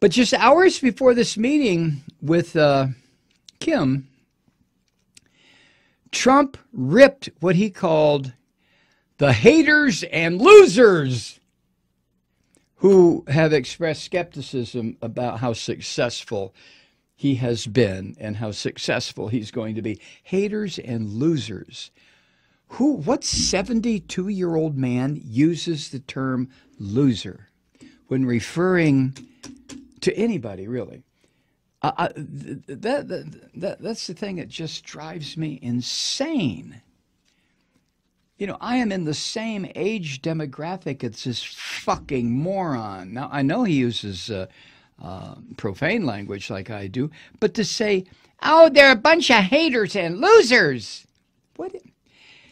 But just hours before this meeting with Kim, Trump ripped what he called the haters and losers who have expressed skepticism about how successful he has been and how successful he's going to be. Haters and losers. What 72-year-old man uses the term loser when referring to anybody, really? That's the thing that just drives me insane. You know, I am in the same age demographic as this fucking moron. Now, I know he uses profane language like I do, but to say, oh, they're a bunch of haters and losers. What?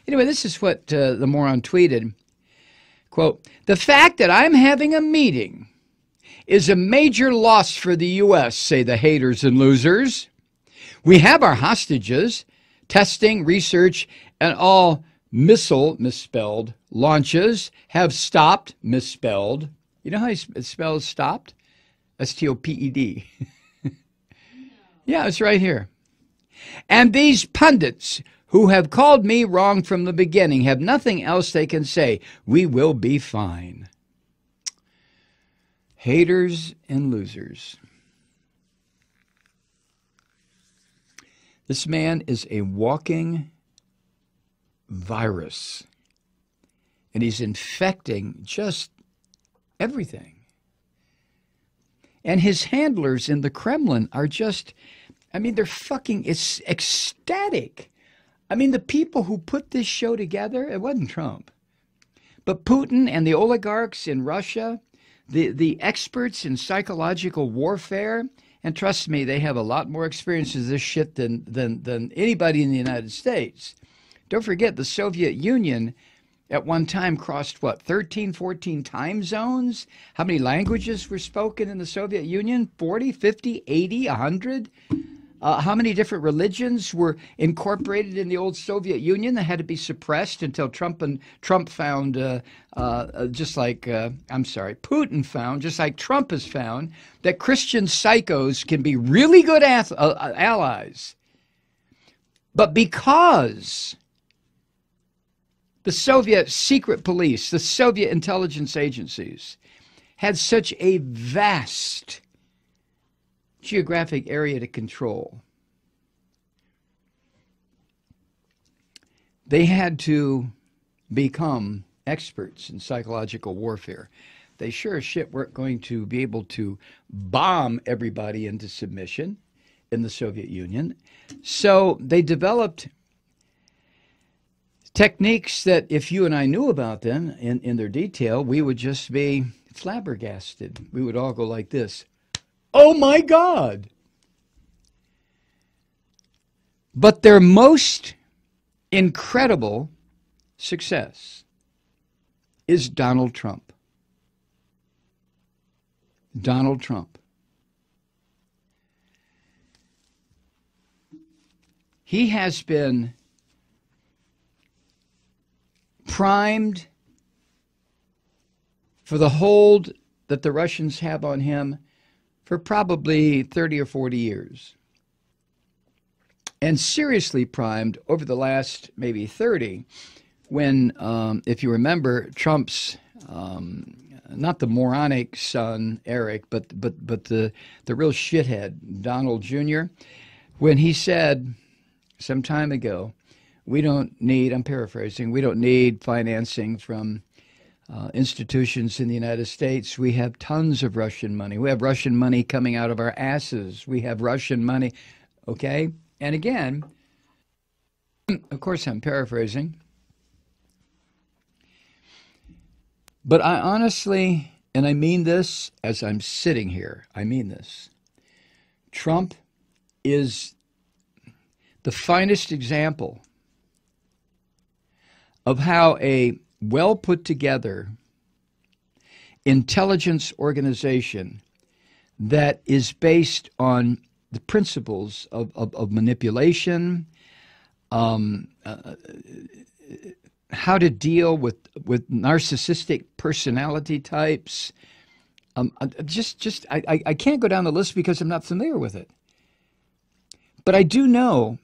Anyway, this is what the moron tweeted. Quote, the fact that I'm having a meeting is a major loss for the U.S., say the haters and losers. We have our hostages, testing, research, and all missile, misspelled, launches have stopped, misspelled. You know how he spells stopped? S-T-O-P-E-D. Yeah, it's right here. And these pundits who have called me wrong from the beginning have nothing else they can say. We will be fine. Haters and losers. This man is a walking virus, and he's infecting just everything. And his handlers in the Kremlin are just, I mean, they're fucking ecstatic. I mean, the people who put this show together, it wasn't Trump, but Putin and the oligarchs in Russia, the experts in psychological warfare, and trust me, they have a lot more experience with this shit than anybody in the United States. Don't forget, the Soviet Union at one time crossed, what, 13, 14 time zones? How many languages were spoken in the Soviet Union? 40, 50, 80, 100? How many different religions were incorporated in the old Soviet Union that had to be suppressed until Trump found, Putin found, just like Trump has found, that Christian psychos can be really good allies. But because the Soviet secret police, the Soviet intelligence agencies, had such a vast geographic area to control, they had to become experts in psychological warfare. They sure as shit weren't going to be able to bomb everybody into submission in the Soviet Union. So they developed techniques that if you and I knew about them in their detail, we would just be flabbergasted. We would all go like this. Oh my God. But their most incredible success is Donald Trump. Donald Trump. He has been primed for the hold that the Russians have on him for probably 30 or 40 years. And seriously primed over the last maybe 30, when, if you remember, Trump's, not the moronic son, Eric, but the real shithead, Donald Jr., when he said some time ago, we don't need, I'm paraphrasing, we don't need financing from institutions in the United States. We have tons of Russian money. We have Russian money coming out of our asses. We have Russian money, okay? And again, of course I'm paraphrasing, but I honestly, and I mean this as I'm sitting here, I mean this, Trump is the finest example of how a well put together intelligence organization that is based on the principles of manipulation, how to deal with narcissistic personality types, I can't go down the list because I'm not familiar with it. But I do know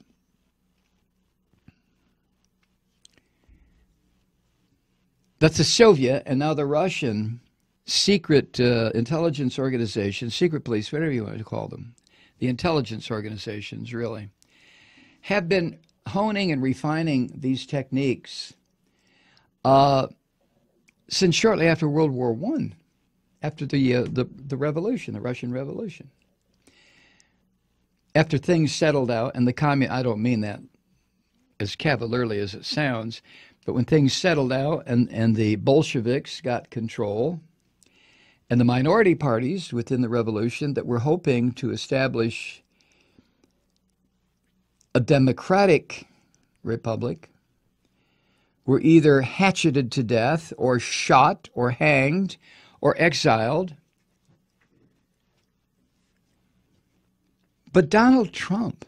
that the Soviet and now the Russian secret intelligence organizations, secret police, whatever you want to call them, the intelligence organizations really, have been honing and refining these techniques since shortly after World War I, after the revolution, the Russian Revolution. After things settled out, and I don't mean that as cavalierly as it sounds, but when things settled out and the Bolsheviks got control, and the minority parties within the revolution that were hoping to establish a democratic republic were either hatcheted to death or shot or hanged or exiled. But Donald Trump